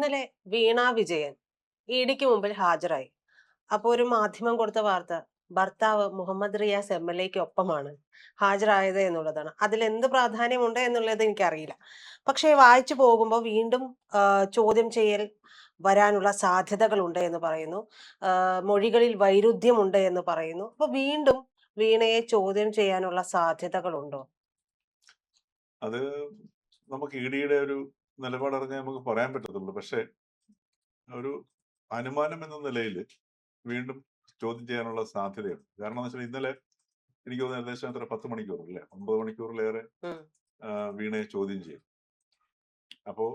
ഇന്നലെ വീണ വിജയൻ ഇഡിക്ക് മുമ്പിൽ ഹാജരായി. അപ്പോൾ ഒരു മാധ്യമം കൊടുത്ത വാർത്ത ഭർത്താവ് മുഹമ്മദ് റിയാസ് എംഎൽഎക്ക് ഒപ്പമാണ് ഹാജരായത് എന്നുള്ളതാണ്. അതിൽ എന്ത് പ്രാധാന്യമുണ്ട് എന്നുള്ളത് എനിക്കറിയില്ല. പക്ഷേ വായിച്ചു പോകുമ്പോൾ വീണ്ടും ചോദ്യം ചെയ്യൽ വരാനുള്ള സാധ്യതകളുണ്ട് എന്ന് പറയുന്നു. മൊഴികളിൽ വൈരുദ്ധ്യമുണ്ട് എന്ന് പറയുന്നു. അപ്പൊ വീണ്ടും വീണയെ ചോദ്യം ചെയ്യാനുള്ള സാധ്യതകളുണ്ടോ? അത് നമുക്ക് ഇഡിയുടെ ഒരു നിലപാടറിഞ്ഞാൽ നമുക്ക് പറയാൻ പറ്റത്തുള്ളൂ. പക്ഷേ ഒരു അനുമാനം എന്ന നിലയിൽ വീണ്ടും ചോദ്യം ചെയ്യാനുള്ള സാധ്യതയുണ്ട്. കാരണം എന്ന് വെച്ചാൽ ഇന്നലെ എനിക്ക് തോന്നുന്നു ഏകദേശം എത്ര 10 മണിക്കൂർ അല്ലേ, 9 മണിക്കൂറിലേറെ വീണയെ ചോദ്യം ചെയ്യും. അപ്പോ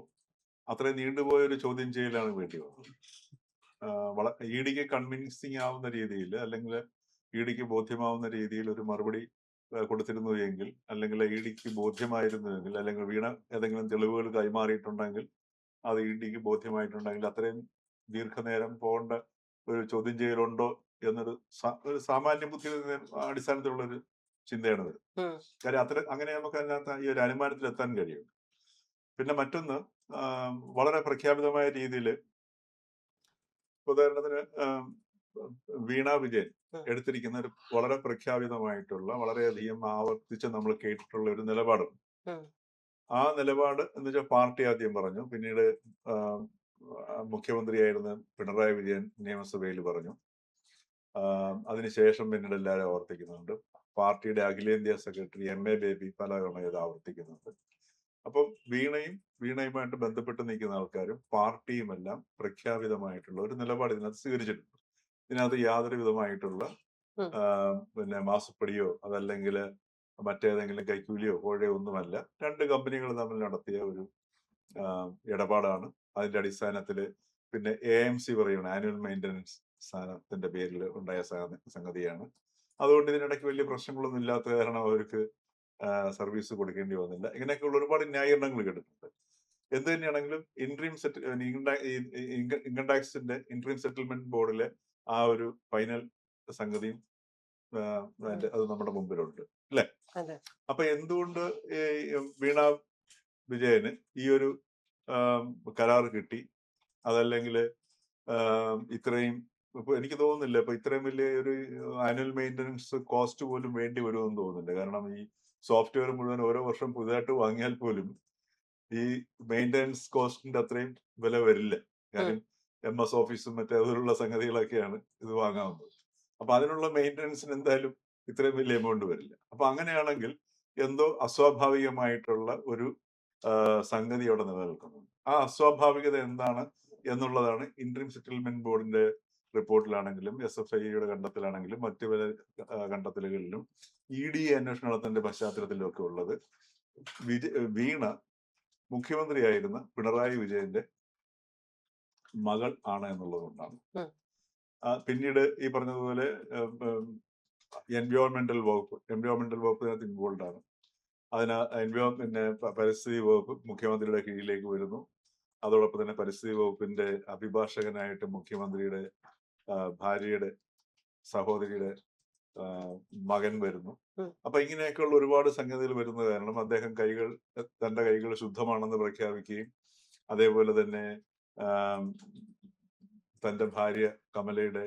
അത്രയും നീണ്ടുപോയ ഒരു ചോദ്യം ചെയ്യലാണ് വേണ്ടി വന്നത്. ഇഡിക്ക് കൺവിൻസിങ് ആവുന്ന രീതിയിൽ, അല്ലെങ്കിൽ ഇഡിക്ക് ബോധ്യമാവുന്ന രീതിയിൽ ഒരു മറുപടി കൊടുത്തിരുന്നു എങ്കിൽ, അല്ലെങ്കിൽ ഇഡിക്ക് ബോധ്യമായിരുന്നുവെങ്കിൽ, അല്ലെങ്കിൽ വീണ ഏതെങ്കിലും തെളിവുകൾ കൈമാറിയിട്ടുണ്ടെങ്കിൽ, അത് ഇഡിക്ക് ബോധ്യമായിട്ടുണ്ടെങ്കിൽ അത്രയും ദീർഘനേരം പോകേണ്ട ഒരു ചോദ്യം ചെയ്യലുണ്ടോ എന്നൊരു ഒരു സാമാന്യ ബുദ്ധി അടിസ്ഥാനത്തിലുള്ള ഒരു ചിന്തയാണത്. കാര്യം അങ്ങനെ നമുക്ക് അതിനകത്ത് ഈ ഒരു അനുമാനത്തിൽ എത്താൻ കഴിയും. പിന്നെ മറ്റൊന്ന്, വളരെ പ്രഖ്യാപിതമായ രീതിയിൽ ഉദാഹരണത്തിന് വീണ വിജയൻ എടുത്തിരിക്കുന്ന ഒരു വളരെ പ്രഖ്യാപിതമായിട്ടുള്ള, വളരെയധികം ആവർത്തിച്ച് നമ്മൾ കേട്ടിട്ടുള്ള ഒരു നിലപാടുണ്ട്. ആ നിലപാട് എന്ന് വെച്ചാൽ പാർട്ടി ആദ്യം പറഞ്ഞു, പിന്നീട് മുഖ്യമന്ത്രിയായിരുന്ന പിണറായി വിജയൻ നിയമസഭയിൽ പറഞ്ഞു, അതിനുശേഷം പിന്നീട് എല്ലാവരും ആവർത്തിക്കുന്നുണ്ട്. പാർട്ടിയുടെ അഖിലേന്ത്യാ സെക്രട്ടറി എം.എ. ബേബി പലതവണ ഇത് ആവർത്തിക്കുന്നുണ്ട്. അപ്പം വീണയുമായിട്ട് ബന്ധപ്പെട്ട് നിൽക്കുന്ന ആൾക്കാരും പാർട്ടിയുമെല്ലാം പ്രഖ്യാപിതമായിട്ടുള്ള ഒരു നിലപാട് ഇതിനകത്ത് സ്വീകരിച്ചിട്ടുണ്ട്. ഇതിനകത്ത് യാതൊരു വിധമായിട്ടുള്ള പിന്നെ മാസപ്പടിയോ അതല്ലെങ്കിൽ മറ്റേതെങ്കിലും കൈക്കൂലിയോ കോഴയോ ഒന്നുമല്ല. രണ്ട് കമ്പനികൾ തമ്മിൽ നടത്തിയ ഒരു ഇടപാടാണ്. അതിന്റെ അടിസ്ഥാനത്തിൽ പിന്നെ AMC പറയുന്നത് ആനുവൽ മെയിൻ്റനൻസ് സാധനത്തിന്റെ പേരിൽ ഉണ്ടായ സംഗതിയാണ്. അതുകൊണ്ട് ഇതിനിടയ്ക്ക് വലിയ പ്രശ്നങ്ങളൊന്നും ഇല്ലാത്ത കാരണം അവർക്ക് സർവീസ് കൊടുക്കേണ്ടി വന്നില്ല. ഇങ്ങനെയൊക്കെയുള്ള ഒരുപാട് ന്യായീകരണങ്ങൾ കേട്ടിട്ടുണ്ട്. എന്ത് തന്നെയാണെങ്കിലും ഇൻകം ടാക്സിന്റെ ഇൻട്രീം സെറ്റിൽമെന്റ് ബോർഡിലെ ആ ഒരു ഫൈനൽ സംഗതിയും അത് നമ്മുടെ മുമ്പിലുണ്ട് അല്ലെ? അപ്പൊ എന്തുകൊണ്ട് വീണ വിജയന് ഈ ഒരു കരാർ കിട്ടി? അതല്ലെങ്കിൽ ഇത്രയും ഇപ്പൊ എനിക്ക് തോന്നുന്നില്ല ഇപ്പൊ ഇത്രയും വലിയ ഒരു ആനുവൽ മെയിൻ്റനൻസ് കോസ്റ്റ് പോലും വേണ്ടി വരുമെന്ന് തോന്നുന്നില്ല. കാരണം ഈ സോഫ്റ്റ്വെയർ മുഴുവൻ ഓരോ വർഷം പുതുതായിട്ട് വാങ്ങിയാൽ പോലും ഈ മെയിൻ്റനൻസ് കോസ്റ്റിന്റെ അത്രയും വില വരില്ല. കാര്യം MS ഓഫീസും മറ്റേ അതുപോലുള്ള സംഗതികളൊക്കെയാണ് ഇത് വാങ്ങാവുന്നത്. അപ്പൊ അതിനുള്ള മെയിൻ്റനൻസിന് എന്തായാലും ഇത്രയും വലിയ എമൗണ്ട് വരില്ല. അപ്പൊ അങ്ങനെയാണെങ്കിൽ എന്തോ അസ്വാഭാവികമായിട്ടുള്ള ഒരു സംഗതി അവിടെ നിലനിൽക്കുന്നുണ്ട്. ആ അസ്വാഭാവികത എന്താണ് എന്നുള്ളതാണ് ഇൻട്രീം സെറ്റിൽമെന്റ് ബോർഡിന്റെ റിപ്പോർട്ടിലാണെങ്കിലും SFIയുടെ കണ്ടെത്തലാണെങ്കിലും മറ്റു പല കണ്ടെത്തലുകളിലും ED അന്വേഷണത്തിന്റെ പശ്ചാത്തലത്തിലും ഒക്കെ ഉള്ളത്. വീണ മുഖ്യമന്ത്രിയായിരുന്ന പിണറായി വിജയന്റെ മകൾ ആണ് എന്നുള്ളത് കൊണ്ടാണ്. പിന്നീട് ഈ പറഞ്ഞതുപോലെ എൻവയോൺമെന്റൽ വകുപ്പിനകത്ത് ഇൻവോൾവ് ആണ്. പിന്നെ പരിസ്ഥിതി വകുപ്പ് മുഖ്യമന്ത്രിയുടെ കീഴിലേക്ക് വരുന്നു. അതോടൊപ്പം തന്നെ പരിസ്ഥിതി വകുപ്പിന്റെ അഭിഭാഷകനായിട്ട് മുഖ്യമന്ത്രിയുടെ ഭാര്യയുടെ സഹോദരിയുടെ മകൻ വരുന്നു. അപ്പൊ ഇങ്ങനെയൊക്കെയുള്ള ഒരുപാട് സംഗതികൾ വരുന്നത് കാരണം അദ്ദേഹം തന്റെ കൈകൾ ശുദ്ധമാണെന്ന് പ്രഖ്യാപിക്കുകയും, അതേപോലെ തന്നെ തന്റെ ഭാര്യ കമലയുടെ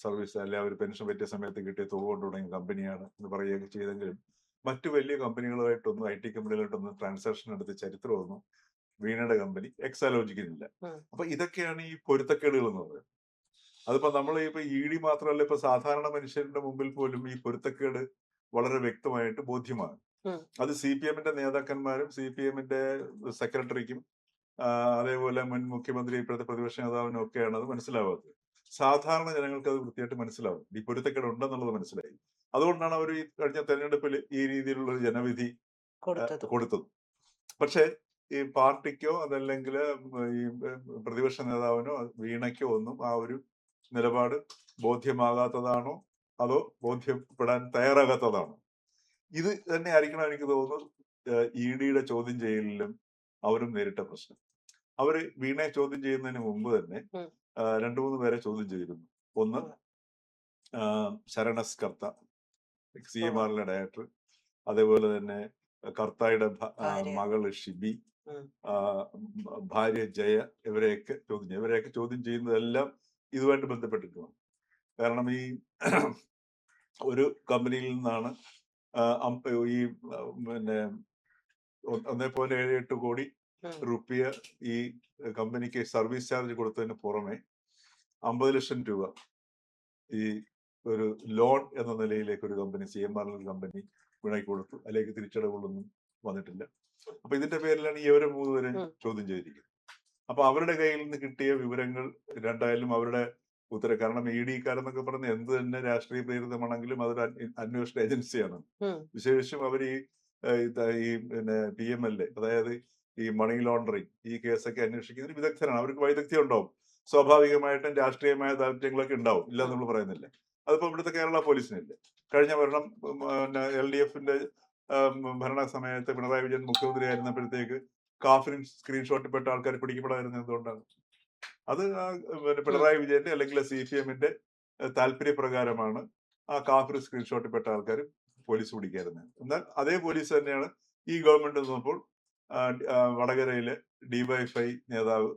സർവീസ് അല്ലെ അവർ പെൻഷൻ പറ്റിയ സമയത്ത് കിട്ടിയ തുക കൊണ്ട് തുടങ്ങിയ കമ്പനിയാണ് എന്ന് പറയുകയൊക്കെ ചെയ്തെങ്കിലും മറ്റു വലിയ കമ്പനികളുമായിട്ടൊന്നും IT കമ്പനികളായിട്ടൊന്നും ട്രാൻസാക്ഷൻ എടുത്ത ചരിത്രമൊന്നും വീണയുടെ കമ്പനി എക്സാലോചിക്കുന്നില്ല. അപ്പൊ ഇതൊക്കെയാണ് ഈ പൊരുത്തക്കേടുകൾ എന്ന് പറയുന്നത്. അതിപ്പോ നമ്മൾ ഇപ്പൊ ED മാത്രമല്ല, ഇപ്പൊ സാധാരണ മനുഷ്യരുടെ മുമ്പിൽ പോലും ഈ പൊരുത്തക്കേട് വളരെ വ്യക്തമായിട്ട് ബോധ്യമാണ്. അത് CPM-ന്റെ നേതാക്കന്മാരും CPM-ന്റെ സെക്രട്ടറിക്കും അതേപോലെ മുൻ മുഖ്യമന്ത്രി ഇപ്പോഴത്തെ പ്രതിപക്ഷ നേതാവിനും ഒക്കെയാണ് അത് മനസ്സിലാവാത്തത്. സാധാരണ ജനങ്ങൾക്ക് അത് വൃത്തിയായിട്ട് മനസ്സിലാവും. ഈ പൊരുത്തക്കേട് ഉണ്ടെന്നുള്ളത് മനസ്സിലായി. അതുകൊണ്ടാണ് അവർ ഈ കഴിഞ്ഞ തെരഞ്ഞെടുപ്പിൽ ഈ രീതിയിലുള്ള ഒരു ജനവിധി കൊടുത്തത്. പക്ഷെ ഈ പാർട്ടിക്കോ അതല്ലെങ്കിൽ ഈ പ്രതിപക്ഷ നേതാവിനോ വീണയ്ക്കോ ഒന്നും ആ ഒരു നിലപാട് ബോധ്യമാകാത്തതാണോ അതോ ബോധ്യപ്പെടാൻ തയ്യാറാകാത്തതാണോ? ഇത് തന്നെ ആയിരിക്കണം എനിക്ക് തോന്നുന്നു EDയുടെ ചോദ്യം ചെയ്യലിലും അവരും നേരിട്ട പ്രശ്നം. അവര് വീണയെ ചോദ്യം ചെയ്യുന്നതിന് മുമ്പ് തന്നെ 2-3 പേരെ ചോദ്യം ചെയ്തിരുന്നു. ഒന്ന് ശരണസ് കർത്ത, CMRലെ ഡയറക്ടർ, അതേപോലെ തന്നെ കർത്തായുടെ മകള് ഷിബി, ഭാര്യ ജയ ഇവരെയൊക്കെ ചോദ്യം ചെയ്യുന്നതെല്ലാം ഇതുമായിട്ട് ബന്ധപ്പെട്ടിരിക്കണം. കാരണം ഈ ഒരു കമ്പനിയിൽ നിന്നാണ് ഈ പിന്നെ 1.78 കോടി റുപ്യ ഈ കമ്പനിക്ക് സർവീസ് ചാർജ് കൊടുത്തതിന് പുറമെ 50 ലക്ഷം രൂപ ഈ ഒരു ലോൺ എന്ന നിലയിലേക്ക് ഒരു കമ്പനി CMR കമ്പനി വിണയ്ക്ക് കൊടുത്തു. അല്ലെങ്കിൽ തിരിച്ചടവുകളൊന്നും വന്നിട്ടില്ല. അപ്പൊ ഇതിന്റെ പേരിലാണ് ഈ അവരെ 3 പേരെ ചോദ്യം ചെയ്തിരിക്കുന്നത്. അപ്പൊ അവരുടെ കയ്യിൽ നിന്ന് കിട്ടിയ വിവരങ്ങൾ രണ്ടായാലും അവരുടെ ഉത്തരം, കാരണം ED-കാരെന്നൊക്കെ പറഞ്ഞ എന്ത് തന്നെ രാഷ്ട്രീയ പ്രേരിതമാണെങ്കിലും അതൊരു അന്വേഷണ ഏജൻസിയാണ്. വിശേഷിച്ചും അവർ ഈ പിന്നെ PMLA, അതായത് ഈ മണി ലോണ്ടറിങ് ഈ കേസൊക്കെ അന്വേഷിക്കുന്നതിന് വിദഗ്ധരാണ്. അവർക്ക് വൈദഗ്ധ്യം ഉണ്ടാവും. സ്വാഭാവികമായിട്ടും രാഷ്ട്രീയമായ താല്പര്യങ്ങളൊക്കെ ഉണ്ടാവും, ഇല്ല നമ്മൾ പറയുന്നില്ല. അതിപ്പോ ഇവിടുത്തെ കേരള പോലീസിനില്ല. കഴിഞ്ഞ ഭരണം LDF-ന്റെ ഭരണ സമയത്ത് പിണറായി വിജയൻ മുഖ്യമന്ത്രി ആയിരുന്നപ്പോഴത്തേക്ക് കാഫിൻ സ്ക്രീൻഷോട്ട് പെട്ട ആൾക്കാർ പിടിക്കപ്പെടാതിരുന്നത് എന്തുകൊണ്ടാണ്? അത് പിണറായി വിജയന്റെ അല്ലെങ്കിൽ CPM-ന്റെ താല്പര്യപ്രകാരമാണ് ആ കാഫിർ സ്ക്രീൻഷോട്ട് പെട്ട ആൾക്കാർ പോലീസ് പിടിക്കായിരുന്നത്. എന്നാൽ അതേ പോലീസ് തന്നെയാണ് ഈ ഗവൺമെന്റ് നിന്നപ്പോൾ വടകരയിലെ DYFI നേതാവ്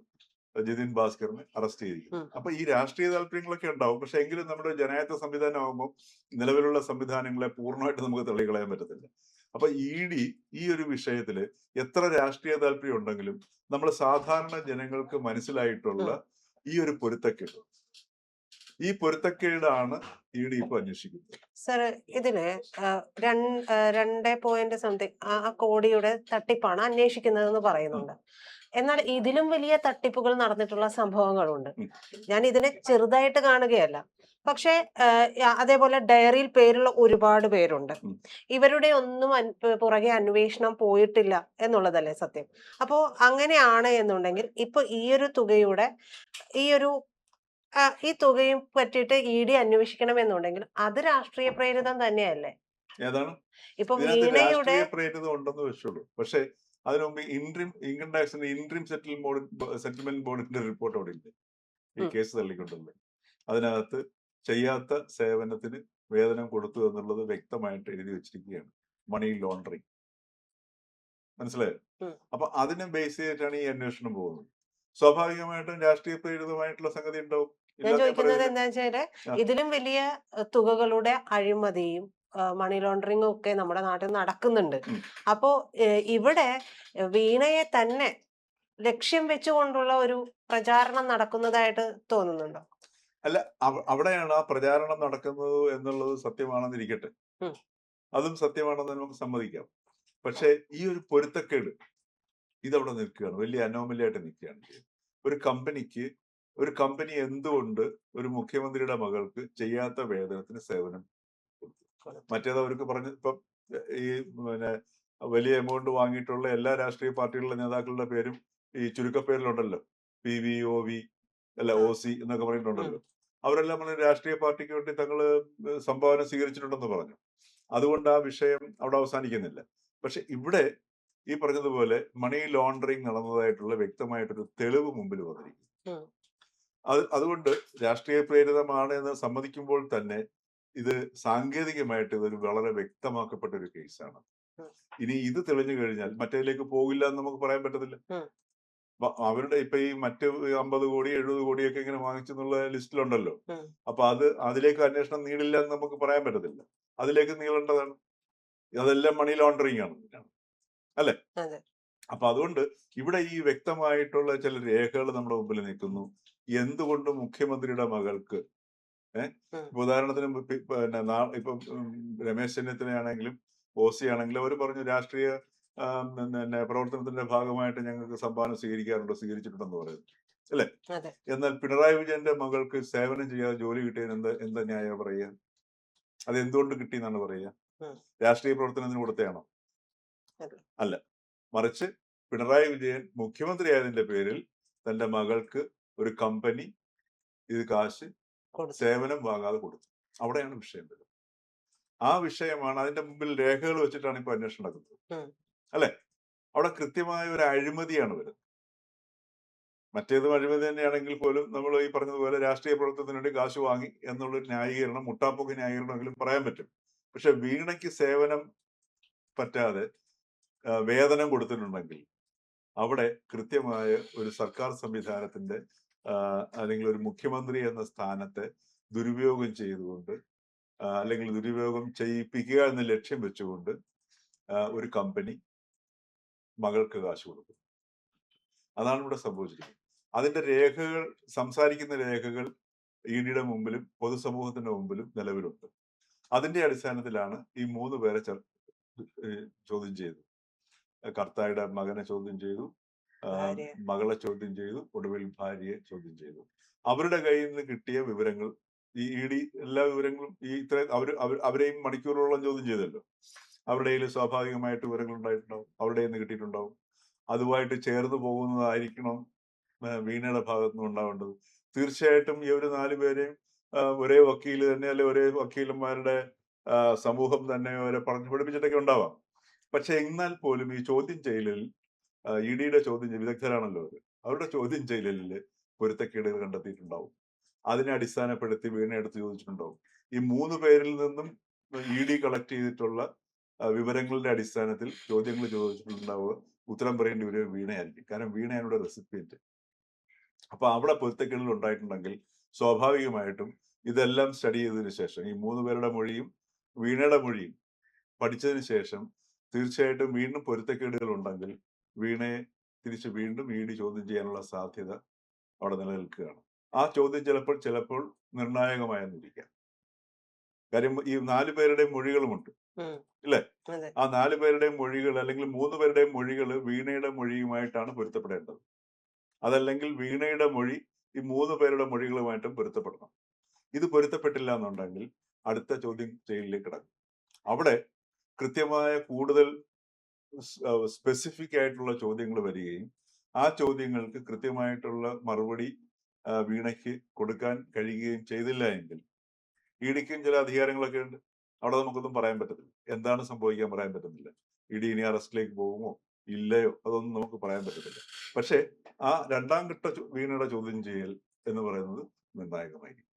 ജിതിൻ ഭാസ്കറിനെ അറസ്റ്റ് ചെയ്തിരിക്കുന്നത്. അപ്പൊ ഈ രാഷ്ട്രീയ താല്പര്യങ്ങളൊക്കെ ഉണ്ടാവും. പക്ഷെ എങ്കിലും നമ്മുടെ ജനായത്ത സംവിധാനം ആകുമ്പോൾ നിലവിലുള്ള സംവിധാനങ്ങളെ പൂർണ്ണമായിട്ട് നമുക്ക് തള്ളിക്കളയാൻ പറ്റത്തില്ല. അപ്പൊ ED ഈ ഒരു വിഷയത്തില് എത്ര രാഷ്ട്രീയ താല്പര്യം ഉണ്ടെങ്കിലും നമ്മൾ സാധാരണ ജനങ്ങൾക്ക് മനസ്സിലായിട്ടുള്ള ഈ ഒരു പൊരുത്തക്കേട്, ഈ പൊരുത്തക്കേടാണ് ED ഇപ്പൊ അന്വേഷിക്കുന്നത്. സർ, ഇതില് 2 കോടിയുടെ തട്ടിപ്പാണ് അന്വേഷിക്കുന്നതെന്ന് പറയുന്നുണ്ട്. എന്നാൽ ഇതിലും വലിയ തട്ടിപ്പുകൾ നടന്നിട്ടുള്ള സംഭവങ്ങളുണ്ട്. ഞാൻ ഇതിനെ ചെറുതായിട്ട് കാണുകയല്ല. പക്ഷെ അതേപോലെ ഡയറിയിൽ പേരുള്ള ഒരുപാട് പേരുണ്ട്. ഇവരുടെ ഒന്നും പുറകെ അന്വേഷണം പോയിട്ടില്ല എന്നുള്ളതല്ലേ സത്യം. അപ്പോ അങ്ങനെയാണ് എന്നുണ്ടെങ്കിൽ ഇപ്പൊ ഈ തുകയും പറ്റിയിട്ട് ED അന്വേഷിക്കണമെന്നുണ്ടെങ്കിൽ അത് രാഷ്ട്രീയ പ്രേരിതം തന്നെയല്ലേ? ഏതാണ്? ഇപ്പൊ ഇതിനകത്ത് വീണയുടെ രാഷ്ട്രീയ പ്രേരിതം ഉണ്ടെന്ന് വെച്ചുള്ളൂ. പക്ഷെ അതിനു മുമ്പ് ഇൻകം ടാക്സിന്റെ ഇൻട്രീം സെറ്റിൽമെന്റ് ബോർഡിന്റെ റിപ്പോർട്ട് അവിടെ ഇല്ല. ഈ കേസ് തള്ളിക്കൊണ്ടല്ലേ. അതിനകത്ത് ചെയ്യാത്ത സേവനത്തിന് വേതനം കൊടുത്തു എന്നുള്ളത് വ്യക്തമായിട്ട് എഴുതി വെച്ചിരിക്കുകയാണ്. Money laundering. മനസ്സിലായോ? അപ്പൊ അതിനെ ബേസ് ചെയ്തിട്ടാണ് ഈ അന്വേഷണം പോകുന്നത്. സ്വാഭാവികമായിട്ടും രാഷ്ട്രീയ പ്രേരിതമായിട്ടുള്ള സംഗതി ഉണ്ടാവും. ഞാൻ ചോദിക്കുന്നത് എന്താ വെച്ചാല്, ഇതിലും വലിയ തുകകളുടെ അഴിമതിയും മണി ലോണ്ടറിങ്ങും ഒക്കെ നമ്മുടെ നാട്ടിൽ നടക്കുന്നുണ്ട്. അപ്പോ ഇവിടെ വീണയെ തന്നെ ലക്ഷ്യം വെച്ചുകൊണ്ടുള്ള ഒരു പ്രചാരണം നടക്കുന്നതായിട്ട് തോന്നുന്നുണ്ടോ? അല്ല, അവിടെയാണ് ആ പ്രചാരണം നടക്കുന്നത് എന്നുള്ളത് സത്യമാണെന്നിരിക്കട്ടെ. അതും സത്യമാണെന്ന് നമുക്ക് സമ്മതിക്കാം. പക്ഷെ ഈ ഒരു പൊരുത്തക്കേട് ഇതവിടെ നിൽക്കുകയാണ്, വലിയ അനോമലിയായിട്ട് നിൽക്കുകയാണ്. ഒരു കമ്പനി എന്തുകൊണ്ട് ഒരു മുഖ്യമന്ത്രിയുടെ മകൾക്ക് ചെയ്യാത്ത വേതനത്തിന് സേവനം കൊടുത്തു? മറ്റേത് അവർക്ക് പറഞ്ഞ ഇപ്പം ഈ പിന്നെ വലിയ എമൗണ്ട് വാങ്ങിയിട്ടുള്ള എല്ലാ രാഷ്ട്രീയ പാർട്ടികളുടെ നേതാക്കളുടെ പേരും ഈ ചുരുക്കപ്പേരിലുണ്ടല്ലോ. PV, OV അല്ല OC എന്നൊക്കെ പറഞ്ഞിട്ടുണ്ടല്ലോ. അവരെല്ലാം രാഷ്ട്രീയ പാർട്ടിക്ക് വേണ്ടി തങ്ങള് സംഭാവന സ്വീകരിച്ചിട്ടുണ്ടെന്ന് പറഞ്ഞു. അതുകൊണ്ട് ആ വിഷയം അവിടെ അവസാനിക്കുന്നില്ല. പക്ഷെ ഇവിടെ ഈ പറഞ്ഞതുപോലെ മണി ലോണ്ടറിങ് നടന്നതായിട്ടുള്ള വ്യക്തമായിട്ടൊരു തെളിവ് മുമ്പിൽ വന്നിരിക്കുന്നു. അതുകൊണ്ട് രാഷ്ട്രീയ പ്രേരിതമാണ് എന്ന് സമ്മതിക്കുമ്പോൾ തന്നെ ഇത് സാങ്കേതികമായിട്ട് ഇതൊരു വളരെ വ്യക്തമാക്കപ്പെട്ട ഒരു കേസാണ്. ഇനി ഇത് തെളിഞ്ഞു കഴിഞ്ഞാൽ മറ്റേതിലേക്ക് പോകില്ല എന്ന് നമുക്ക് പറയാൻ പറ്റത്തില്ല. അവരുടെ ഇപ്പൊ ഈ മറ്റ് 50 കോടി 70 കോടിയൊക്കെ ഇങ്ങനെ വാങ്ങിച്ചെന്നുള്ള ലിസ്റ്റിലുണ്ടല്ലോ. അപ്പൊ അതിലേക്ക് അന്വേഷണം നീളില്ല എന്ന് നമുക്ക് പറയാൻ പറ്റത്തില്ല. അതിലേക്ക് നീളേണ്ടതാണ്. അതെല്ലാം മണി ലോണ്ടറിങ് ആണ്, അല്ലെ? അപ്പൊ അതുകൊണ്ട് ഇവിടെ ഈ വ്യക്തമായിട്ടുള്ള ചില രേഖകൾ നമ്മുടെ മുമ്പിൽ നിൽക്കുന്നു. എന്തുകൊണ്ട് മുഖ്യമന്ത്രിയുടെ മകൾക്ക് ഉദാഹരണത്തിന് ഇപ്പം രമേശ് ചെന്നിത്തലയാണെങ്കിലും OC ആണെങ്കിലും അവർ പറഞ്ഞു രാഷ്ട്രീയ പ്രവർത്തനത്തിന്റെ ഭാഗമായിട്ട് ഞങ്ങൾക്ക് സംഭാവന സ്വീകരിച്ചിട്ടുണ്ടെന്ന് പറയുന്നു, അല്ലെ? എന്നാൽ പിണറായി വിജയന്റെ മകൾക്ക് സേവനം ചെയ്യാതെ ജോലി കിട്ടിയതിന് എന്താ ന്യായം പറയുക? അത് എന്തുകൊണ്ട് കിട്ടി എന്നാണ് പറയുക? രാഷ്ട്രീയ പ്രവർത്തനത്തിന് കൊടുത്തയാണോ? അല്ല. മറിച്ച് പിണറായി വിജയൻ മുഖ്യമന്ത്രി ആയതിന്റെ പേരിൽ തന്റെ മകൾക്ക് ഒരു കമ്പനി ഇത് കാശ് സേവനം വാങ്ങാതെ കൊടുത്തു. അവിടെയാണ് വിഷയം വരുന്നത്. ആ വിഷയമാണ്, അതിന്റെ മുമ്പിൽ രേഖകൾ വെച്ചിട്ടാണ് ഇപ്പൊ അന്വേഷണം നടക്കുന്നത്, അല്ലെ? അവിടെ കൃത്യമായ ഒരു അഴിമതിയാണ് വരുന്നത്. മറ്റേതും അഴിമതി തന്നെയാണെങ്കിൽ പോലും നമ്മൾ ഈ പറഞ്ഞതുപോലെ രാഷ്ട്രീയ പ്രവർത്തനത്തിന് വേണ്ടി കാശ് വാങ്ങി എന്നുള്ളൊരു ന്യായീകരണം, മുട്ടാപ്പൊക്കെ ന്യായീകരണമെങ്കിലും പറയാൻ പറ്റും. പക്ഷെ വീണയ്ക്ക് സേവനം പറ്റാതെ വേതനം കൊടുത്തിട്ടുണ്ടെങ്കിൽ അവിടെ കൃത്യമായ ഒരു സർക്കാർ സംവിധാനത്തിന്റെ അല്ലെങ്കിൽ ഒരു മുഖ്യമന്ത്രി എന്ന സ്ഥാനത്തെ ദുരുപയോഗം ചെയ്തുകൊണ്ട് അല്ലെങ്കിൽ ദുരുപയോഗം ചെയ്യിപ്പിക്കുക എന്ന ലക്ഷ്യം വെച്ചുകൊണ്ട് ഒരു കമ്പനി മകൾക്ക് കാശ് കൊടുക്കും. അതാണ് ഇവിടെ സംഭവിച്ചിരിക്കുന്നത്. അതിന്റെ രേഖകൾ, സംസാരിക്കുന്ന രേഖകൾ ഇഡിയുടെ മുമ്പിലും പൊതുസമൂഹത്തിന്റെ മുമ്പിലും നിലവിലുണ്ട്. അതിന്റെ അടിസ്ഥാനത്തിലാണ് ഈ 3 പേരെ ചോദ്യം ചെയ്തത്. കർത്തായുടെ മകനെ ചോദ്യം ചെയ്തു, മകളെ ചോദ്യം ചെയ്തു, ഒടുവിൽ ഭാര്യയെ ചോദ്യം ചെയ്തു. അവരുടെ കയ്യിൽ നിന്ന് കിട്ടിയ വിവരങ്ങൾ, ഈ ഇഡി എല്ലാ വിവരങ്ങളും ഈ ഇത്രയും അവരെയും മണിക്കൂറുകളോളം ചോദ്യം ചെയ്തല്ലോ. അവരുടെ കയ്യിൽ സ്വാഭാവികമായിട്ട് വിവരങ്ങൾ ഉണ്ടായിട്ടുണ്ടാവും, അവരുടെ നിന്ന് കിട്ടിയിട്ടുണ്ടാവും. അതുമായിട്ട് ചേർന്ന് പോകുന്നതായിരിക്കണം വീണയുടെ ഭാഗത്തു നിന്ന് ഉണ്ടാവേണ്ടത്. തീർച്ചയായിട്ടും ഈ ഒരു 4 പേരെയും ഒരേ വക്കീല് തന്നെ, അല്ലെ ഒരേ വക്കീലന്മാരുടെ സമൂഹം തന്നെ അവരെ പറഞ്ഞു പഠിപ്പിച്ചിട്ടൊക്കെ ഉണ്ടാവാം. പക്ഷെ എന്നാൽ പോലും ഈ ചോദ്യം ചെയ്യലിൽ ഇഡിയുടെ വിദഗ്ധരാണല്ലോ അവരുടെ ചോദ്യം ചെയ്യലിൽ പൊരുത്തക്കേടുകൾ കണ്ടെത്തിയിട്ടുണ്ടാവും. അതിനെ അടിസ്ഥാനപ്പെടുത്തി വീണ എടുത്ത് ചോദിച്ചിട്ടുണ്ടാവും. ഈ 3 പേരിൽ നിന്നും ഇഡി കളക്ട് ചെയ്തിട്ടുള്ള വിവരങ്ങളുടെ അടിസ്ഥാനത്തിൽ ചോദ്യങ്ങൾ ചോദിച്ചിട്ടുണ്ടാവുക, ഉത്തരം പറയേണ്ടി വരിക വീണയായിരിക്കും. കാരണം വീണയാണ് റെസിപ്പിയന്റ്. അപ്പൊ അവിടെ പൊരുത്തക്കേടുകൾ ഉണ്ടായിട്ടുണ്ടെങ്കിൽ സ്വാഭാവികമായിട്ടും ഇതെല്ലാം സ്റ്റഡി ചെയ്തതിനു ശേഷം, ഈ 3 പേരുടെ മൊഴിയും വീണയുടെ മൊഴിയും പഠിച്ചതിന് ശേഷം തീർച്ചയായിട്ടും വീണ്ടും പൊരുത്തക്കേടുകൾ ഉണ്ടെങ്കിൽ വീണയെ തിരിച്ച് വീണ്ടും ഇഡി ചോദ്യം ചെയ്യാനുള്ള സാധ്യത അവിടെ നിലനിൽക്കുകയാണ്. ആ ചോദ്യം ചിലപ്പോൾ നിർണായകമായെന്നിരിക്കാം. കാര്യം ഈ 4 പേരുടെയും മൊഴികളുമുണ്ട്, ഇല്ലേ? ആ 4 പേരുടെയും മൊഴികൾ, അല്ലെങ്കിൽ 3 പേരുടെയും മൊഴികൾ വീണയുടെ മൊഴിയുമായിട്ടാണ് പൊരുത്തപ്പെടേണ്ടത്. അതല്ലെങ്കിൽ വീണയുടെ മൊഴി ഈ 3 പേരുടെ മൊഴികളുമായിട്ടും പൊരുത്തപ്പെടണം. ഇത് പൊരുത്തപ്പെട്ടില്ല എന്നുണ്ടെങ്കിൽ അടുത്ത ചോദ്യം ചെയ്യലിലേക്ക് കിടക്കും. അവിടെ കൃത്യമായ കൂടുതൽ സ്പെസിഫിക് ആയിട്ടുള്ള ചോദ്യങ്ങൾ വരികയും ആ ചോദ്യങ്ങൾക്ക് കൃത്യമായിട്ടുള്ള മറുപടി വീണയ്ക്ക് കൊടുക്കാൻ കഴിയുകയും ചെയ്തില്ല എങ്കിൽ, ഇഡിക്കും ചില അധികാരങ്ങളൊക്കെ ഉണ്ട്, അവിടെ നമുക്കൊന്നും പറയാൻ പറ്റത്തില്ല. എന്താണ് സംഭവിക്കാൻ പറയാൻ പറ്റുന്നില്ല. ഇഡി ഇനി അറസ്റ്റിലേക്ക് പോകുമോ ഇല്ലയോ അതൊന്നും നമുക്ക് പറയാൻ പറ്റത്തില്ല. പക്ഷെ ആ 2ാം ഘട്ട വീണയുടെ ചോദ്യം ചെയ്യൽ എന്ന് പറയുന്നത് നിർണായകമായിരിക്കും.